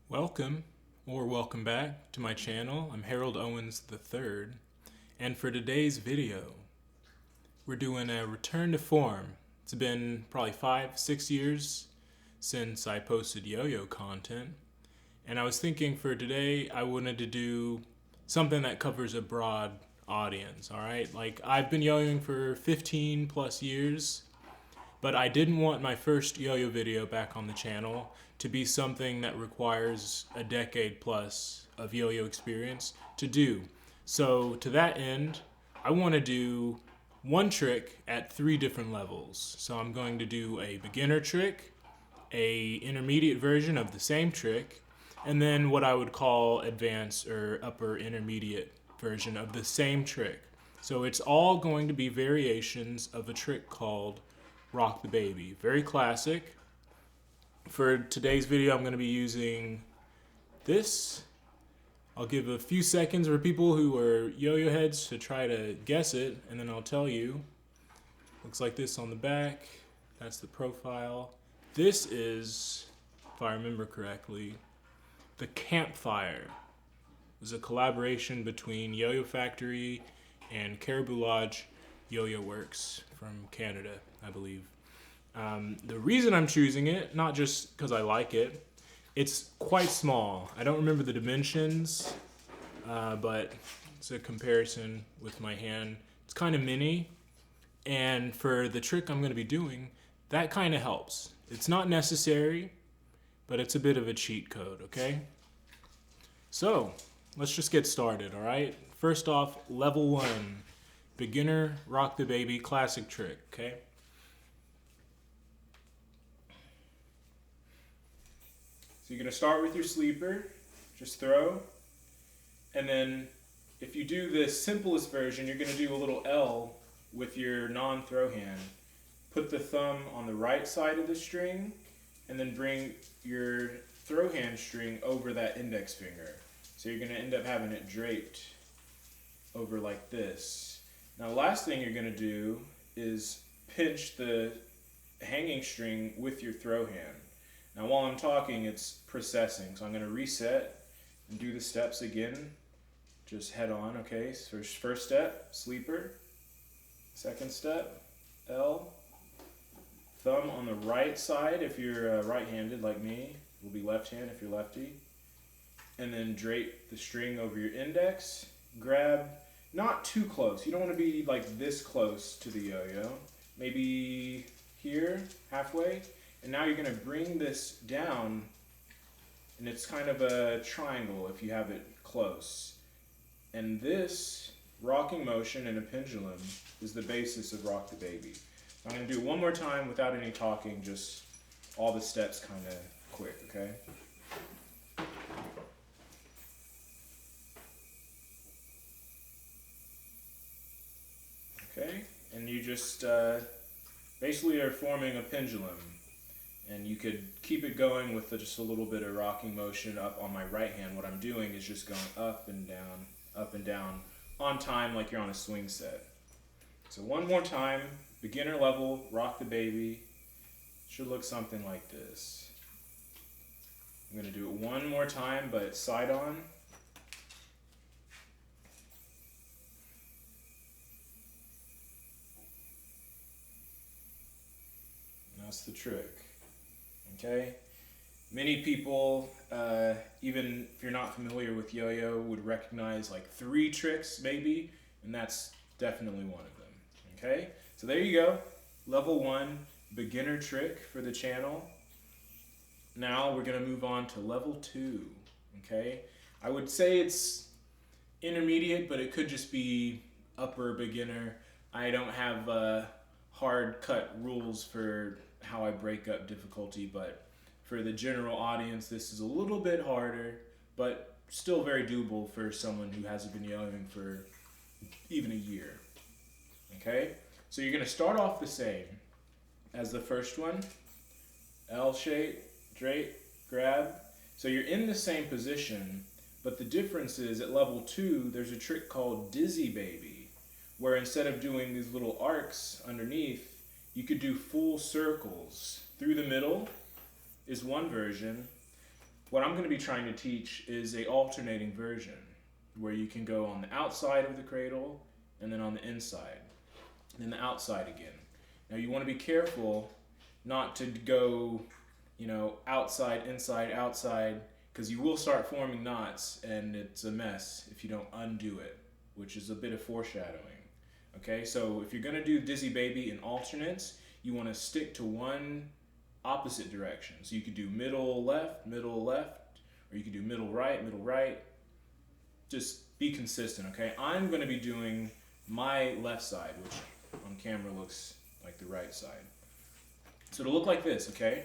Welcome or welcome back to my channel. I'm Harold Owens III, and for today's video, we're doing a return to form. It's been probably 5-6 years since I posted yo-yo content, and I was thinking for today I wanted to do something that covers a broad audience, alright? Like, I've been yo-yoing for 15 plus years, but I didn't want my first yo-yo video back on the channel to be something that requires a decade plus of yo-yo experience to do. So to that end, I want to do one trick at 3 different levels. So I'm going to do a beginner trick, a intermediate version of the same trick, and then what I would call advanced or upper intermediate version of the same trick. So it's all going to be variations of a trick called Rock the Baby. Very classic. For today's video, I'm going to be using this. I'll give a few seconds for people who are yo-yo heads to try to guess it, and then I'll tell you. Looks like this on the back. That's the profile. This is, if I remember correctly, the Campfire. It was a collaboration between Yo-Yo Factory and Caribou Lodge Yo-Yo Works from Canada, I believe. The reason I'm choosing it, not just because I like it, it's quite small. I don't remember the dimensions, but it's a comparison with my hand. It's kind of mini, and for the trick I'm going to be doing, that kind of helps. It's not necessary, but it's a bit of a cheat code, okay? So, let's just get started, all right? First off, level 1, beginner rock the baby classic trick, okay? So you're going to start with your sleeper, just throw, and then if you do the simplest version, you're going to do a little L with your non-throw hand. Put the thumb on the right side of the string, and then bring your throw hand string over that index finger. So you're going to end up having it draped over like this. Now, the last thing you're going to do is pinch the hanging string with your throw hand. Now, while I'm talking, it's processing, so I'm going to reset and do the steps again, just head on, okay? So first step, sleeper. Second step, L. Thumb on the right side if you're right-handed like me. Will be left hand if you're lefty. And then drape the string over your index. Grab, not too close. You don't want to be like this close to the yo-yo. Maybe here, halfway. And now you're going to bring this down, and it's kind of a triangle if you have it close. And this rocking motion in a pendulum is the basis of Rock the Baby. So I'm going to do it one more time without any talking, just all the steps kind of quick, okay? Okay, and you just basically are forming a pendulum. And you could keep it going with just a little bit of rocking motion up on my right hand. What I'm doing is just going up and down on time like you're on a swing set. So one more time, beginner level, Rock the Baby. Should look something like this. I'm going to do it one more time, but side on. And that's the trick. Okay, many people, even if you're not familiar with yo-yo, would recognize like 3 tricks maybe, and that's definitely one of them. Okay, so there you go, level 1 beginner trick for the channel. Now we're going to move on to level 2. Okay, I would say it's intermediate, but it could just be upper beginner. I don't have hard cut rules for how I break up difficulty, but for the general audience, this is a little bit harder, but still very doable for someone who hasn't been yo-yoing for even a year. Okay, so you're going to start off the same as the first one. L shape, drape, grab. So you're in the same position, but the difference is at level 2, there's a trick called Dizzy Baby, where instead of doing these little arcs underneath, you could do full circles. Through the middle is one version, what I'm going to be trying to teach is a alternating version where you can go on the outside of the cradle and then on the inside, and then the outside again. Now you want to be careful not to go, outside, inside, outside, because you will start forming knots and it's a mess if you don't undo it, which is a bit of foreshadowing. Okay, so if you're going to do Dizzy Baby in alternates, you want to stick to one opposite direction. So you could do middle, left, or you could do middle, right. Just be consistent, okay? I'm going to be doing my left side, which on camera looks like the right side. So it'll look like this, okay?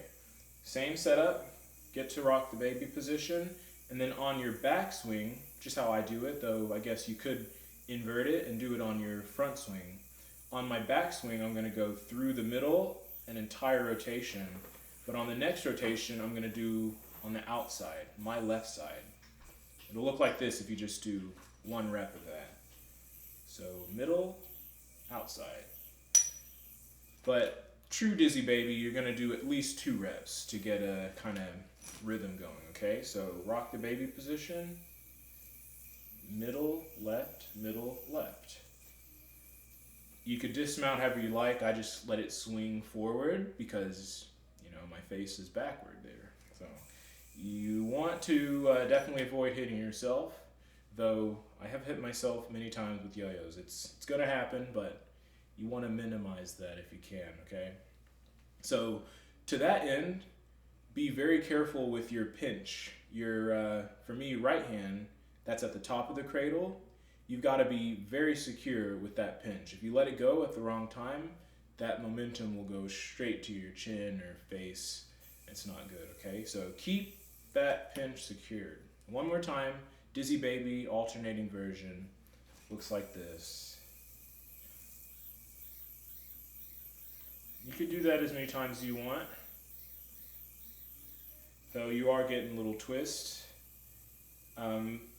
Same setup, get to rock the baby position, and then on your backswing, just how I do it, though I guess you could invert it and do it on your front swing. On my backswing, I'm going to go through the middle, an entire rotation, but on the next rotation, I'm going to do on the outside, my left side. It'll look like this if you just do one rep of that. So middle, outside. But true Dizzy Baby, you're going to do at least 2 reps to get a kind of rhythm going, okay? So rock the baby position, middle, left, middle, left. You could dismount however you like. I just let it swing forward because, my face is backward there. So you want to definitely avoid hitting yourself, though I have hit myself many times with yo-yos. It's going to happen, but you want to minimize that if you can, okay? So to that end, be very careful with your pinch. Your, for me, right hand, that's at the top of the cradle. You've got to be very secure with that pinch. If you let it go at the wrong time, that momentum will go straight to your chin or face. It's not good, okay? So keep that pinch secured. One more time, Dizzy Baby alternating version looks like this. You could do that as many times as you want, though you are getting a little twist.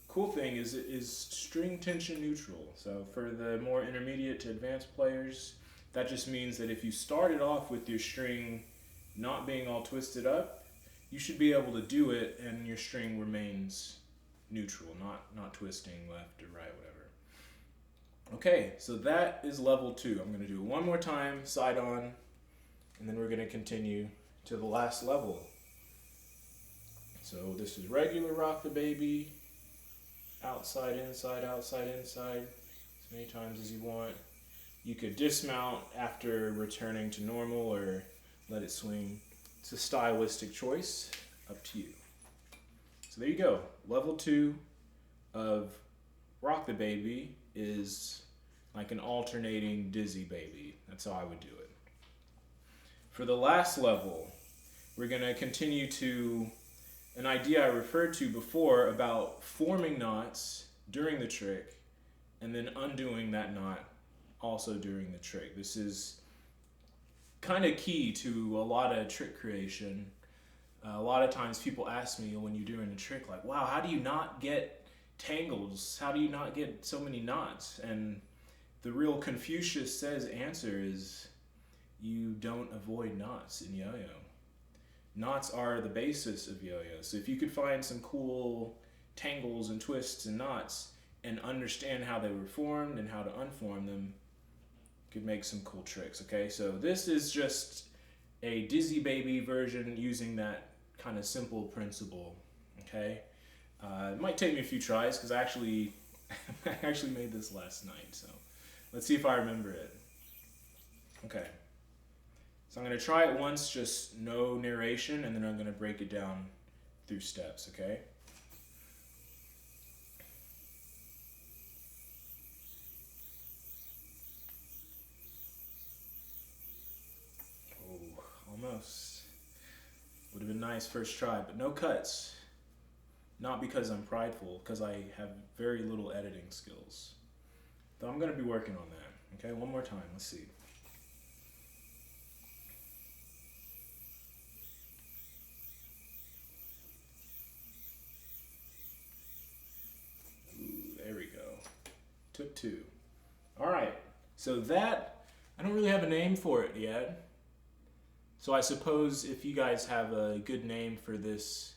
Cool thing is it is string tension neutral. So for the more intermediate to advanced players, that just means that if you started off with your string not being all twisted up, you should be able to do it and your string remains neutral, not twisting left or right, whatever. Okay, so that is level 2. I'm going to do it one more time, side on, and then we're going to continue to the last level. So this is regular rock the baby, outside, inside, as many times as you want. You could dismount after returning to normal or let it swing. It's a stylistic choice, up to you. So there you go. Level 2 of Rock the Baby is like an alternating Dizzy Baby. That's how I would do it. For the last level, we're going to continue to an idea I referred to before about forming knots during the trick and then undoing that knot also during the trick. This is kind of key to a lot of trick creation. A lot of times people ask me when you're doing a trick, like, wow, how do you not get tangles? How do you not get so many knots? And the real Confucius says answer is you don't avoid knots in yo-yo. Knots are the basis of yo-yo. So if you could find some cool tangles and twists and knots and understand how they were formed and how to unform them, you could make some cool tricks, okay? So this is just a Dizzy Baby version using that kind of simple principle, okay? It might take me a few tries because I actually made this last night, so let's see if I remember it. Okay. So I'm going to try it once, just no narration, and then I'm going to break it down through steps, okay? Oh, almost. Would have been nice first try, but no cuts. Not because I'm prideful, because I have very little editing skills. Though I'm going to be working on that. Okay, one more time. Let's see. There we go. Took 2. All right. So that, I don't really have a name for it yet. So I suppose if you guys have a good name for this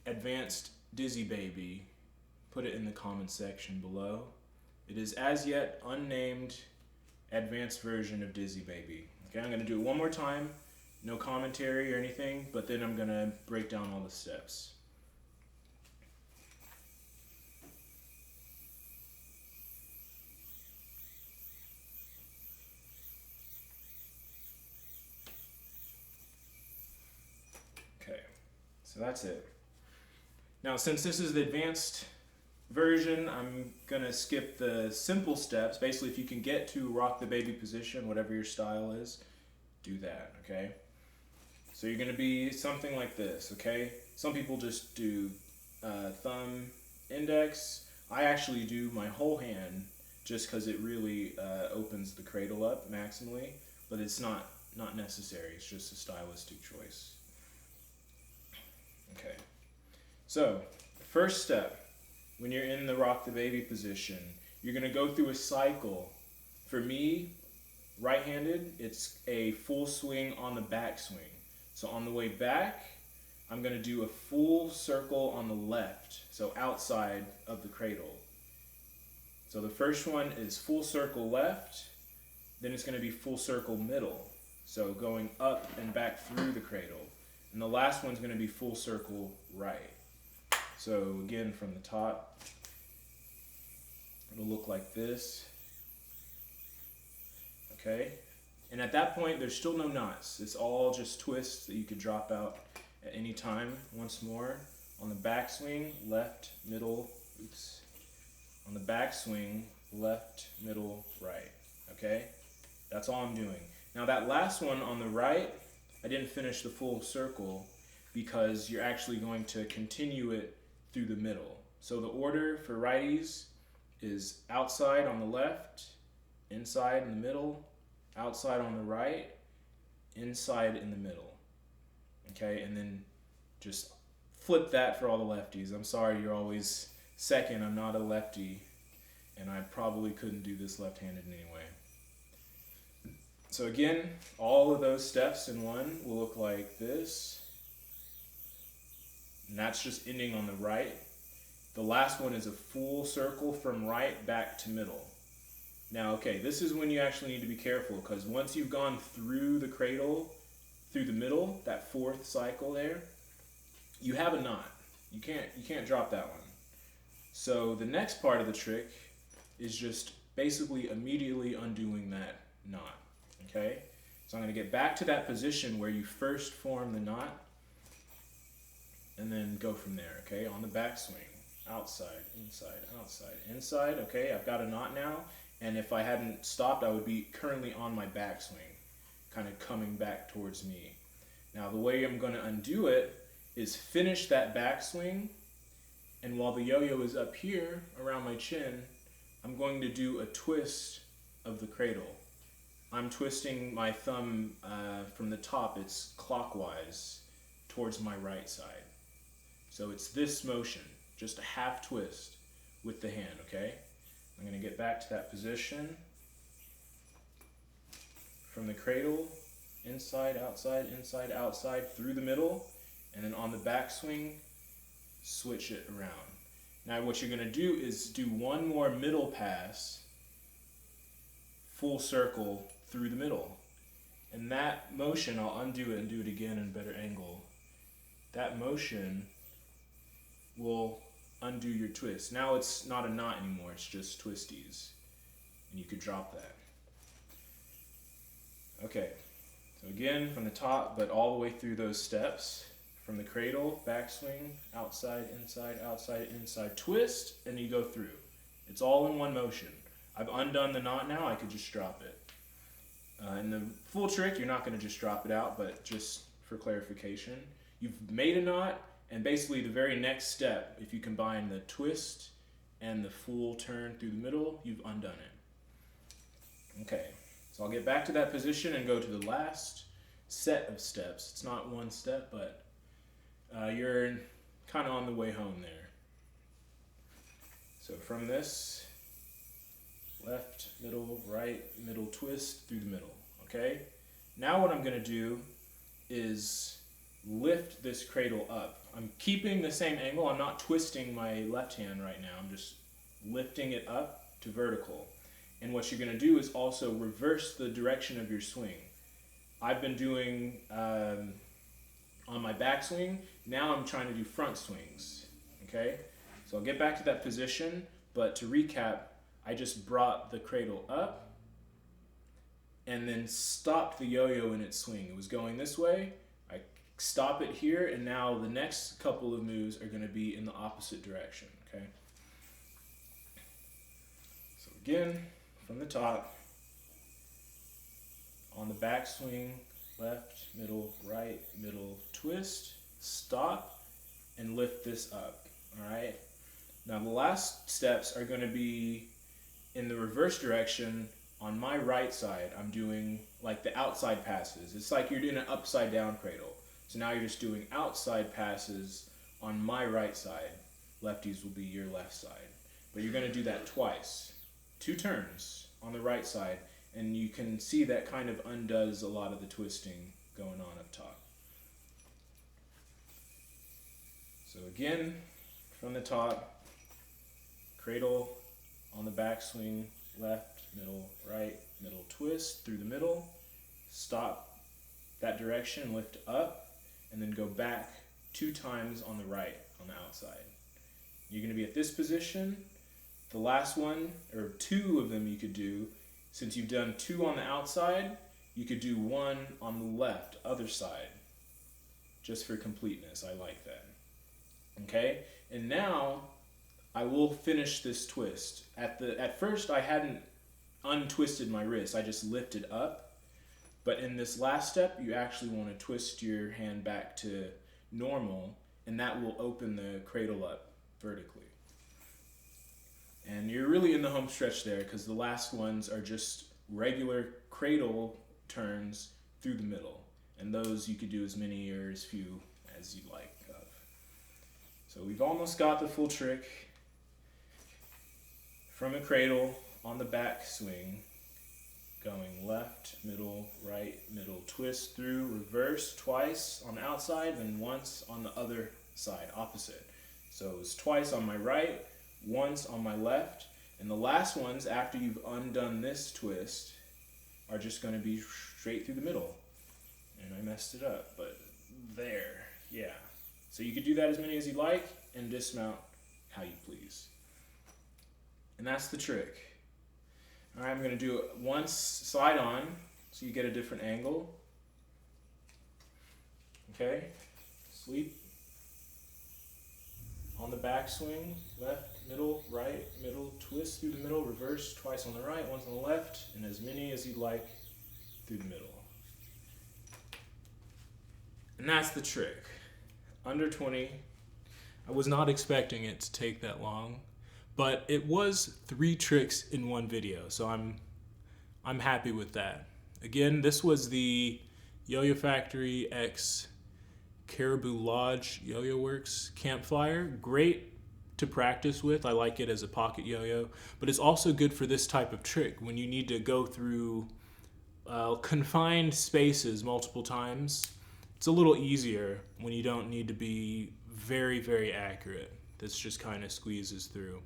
advanced Dizzy Baby, put it in the comment section below. It is as yet unnamed advanced version of Dizzy Baby. Okay, I'm going to do it one more time, no commentary or anything, but then I'm going to break down all the steps. Okay, so that's it. Now, since this is the advanced version, I'm gonna skip the simple steps. Basically, if you can get to rock the baby position, whatever your style is, do that, okay? So you're gonna be something like this, okay? Some people just do thumb, index. I actually do my whole hand just because it really opens the cradle up maximally, but it's not necessary. It's just a stylistic choice. Okay, so first step, when you're in the rock the baby position, you're going to go through a cycle. For me, right-handed, it's a full swing on the back swing. So on the way back, I'm going to do a full circle on the left, so outside of the cradle. So the first one is full circle left, then it's going to be full circle middle, so going up and back through the cradle. And the last one's going to be full circle right. So again, from the top, it'll look like this. Okay? And at that point, there's still no knots. It's all just twists that you could drop out at any time. Once more, on the backswing, left, middle, oops. On the backswing, left, middle, right. Okay? That's all I'm doing. Now that last one on the right, I didn't finish the full circle because you're actually going to continue it through the middle. So the order for righties is outside on the left, inside in the middle, outside on the right, inside in the middle. Okay, and then just flip that for all the lefties. I'm sorry you're always second. I'm not a lefty, and I probably couldn't do this left-handed anyway. So again, all of those steps in one will look like this. And that's just ending on the right. The last one is a full circle from right back to middle. Now, okay, this is when you actually need to be careful, because once you've gone through the cradle, through the middle, that fourth cycle there, you have a knot. You can't drop that one. So the next part of the trick is just basically immediately undoing that knot. Okay? So I'm going to get back to that position where you first form the knot, and then go from there, okay? On the backswing, outside, inside, outside, inside, okay? I've got a knot now, and if I hadn't stopped, I would be currently on my backswing, kind of coming back towards me. Now, the way I'm going to undo it is finish that backswing, and while the yo-yo is up here, around my chin, I'm going to do a twist of the cradle. I'm twisting my thumb from the top, it's clockwise, towards my right side. So it's this motion, just a half twist with the hand, okay? I'm going to get back to that position. From the cradle, inside, outside, through the middle, and then on the backswing, switch it around. Now what you're going to do is do one more middle pass, full circle through the middle. And that motion, I'll undo it and do it again in a better angle. That motion will undo your twist. Now it's not a knot anymore, it's just twisties. And you could drop that. Okay, so again from the top, but all the way through those steps. From the cradle, backswing, outside, inside, twist, and you go through. It's all in one motion. I've undone the knot now, I could just drop it. In the full trick, you're not going to just drop it out, but just for clarification, you've made a knot, and basically the very next step, if you combine the twist and the full turn through the middle, you've undone it. Okay, so I'll get back to that position and go to the last set of steps. It's not one step, but you're kind of on the way home there. So from this, left, middle, right, middle twist through the middle, okay? Now what I'm gonna do is lift this cradle up. I'm keeping the same angle. I'm not twisting my left hand right now. I'm just lifting it up to vertical. And what you're going to do is also reverse the direction of your swing. I've been doing on my backswing. Now I'm trying to do front swings. Okay? So I'll get back to that position, but to recap, I just brought the cradle up and then stopped the yo-yo in its swing. It was going this way. I stop it here, and now the next couple of moves are going to be in the opposite direction. Okay? So again, from the top, on the backswing, left, middle, right, middle, twist, stop, and lift this up. All right? Now the last steps are going to be in the reverse direction. On my right side, I'm doing like the outside passes. It's like you're doing an upside down cradle. So now you're just doing outside passes on my right side. Lefties will be your left side. But you're going to do that twice. 2 turns on the right side, and you can see that kind of undoes a lot of the twisting going on up top. So again, from the top, cradle on the backswing, left, middle, right, middle, twist through the middle, stop that direction, lift up, and then go back 2 times on the right, on the outside. You're going to be at this position. The last one, or 2 of them you could do, since you've done 2 on the outside, you could do 1 on the left, other side, just for completeness. I like that. Okay, and now I will finish this twist. At first I hadn't untwisted my wrist, I just lifted up. But in this last step, you actually want to twist your hand back to normal, and that will open the cradle up vertically. And you're really in the home stretch there, because the last ones are just regular cradle turns through the middle. And those you could do as many or as few as you like of. So we've almost got the full trick. From a cradle on the back swing, going left, middle, right, middle, twist through, reverse twice on the outside, then once on the other side, opposite. So it's twice on my right, once on my left, and the last ones after you've undone this twist are just going to be straight through the middle. And I messed it up, but there, yeah. So you could do that as many as you like and dismount how you please. And that's the trick. All right, I'm going to do it once slide on so you get a different angle. Okay, sweep. On the backswing, left, middle, right, middle, twist through the middle, reverse twice on the right, once on the left, and as many as you'd like through the middle. And that's the trick. Under 20. I was not expecting it to take that long, but it was 3 tricks in one video, so I'm happy with that. Again, this was the Yo-Yo Factory X Caribou Lodge Yo-Yo Works Campfire. Great to practice with. I like it as a pocket yo-yo, but it's also good for this type of trick when you need to go through confined spaces multiple times. It's a little easier when you don't need to be very, very accurate. This just kind of squeezes through.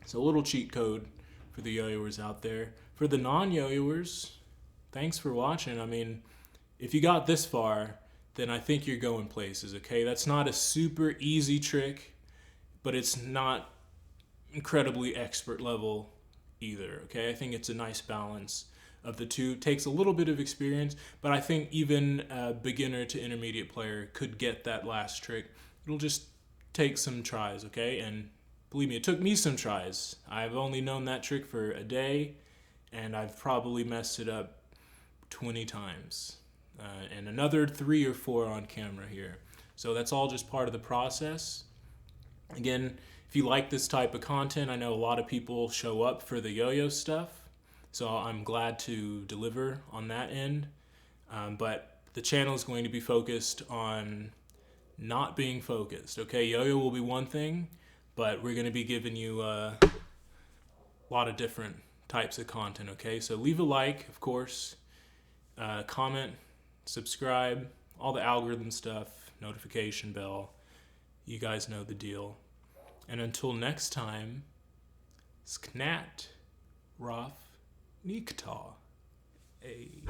So a little cheat code for the yo-yoers out there. For the non-yo-yoers, thanks for watching. I mean, if you got this far, then I think you're going places, okay? That's not a super easy trick, but it's not incredibly expert level either, okay? I think it's a nice balance of the two. It takes a little bit of experience, but I think even a beginner to intermediate player could get that last trick. It'll just take some tries, okay? And believe me, it took me some tries. I've only known that trick for a day, and I've probably messed it up 20 times. And another 3 or 4 on camera here. So that's all just part of the process. Again, if you like this type of content, I know a lot of people show up for the yo-yo stuff, so I'm glad to deliver on that end. But the channel is going to be focused on not being focused, okay? Yo-yo will be one thing, but we're going to be giving you a lot of different types of content, okay? So leave a like, of course, comment, subscribe, all the algorithm stuff, notification bell. You guys know the deal. And until next time, sknat, rof, nikta. Hey.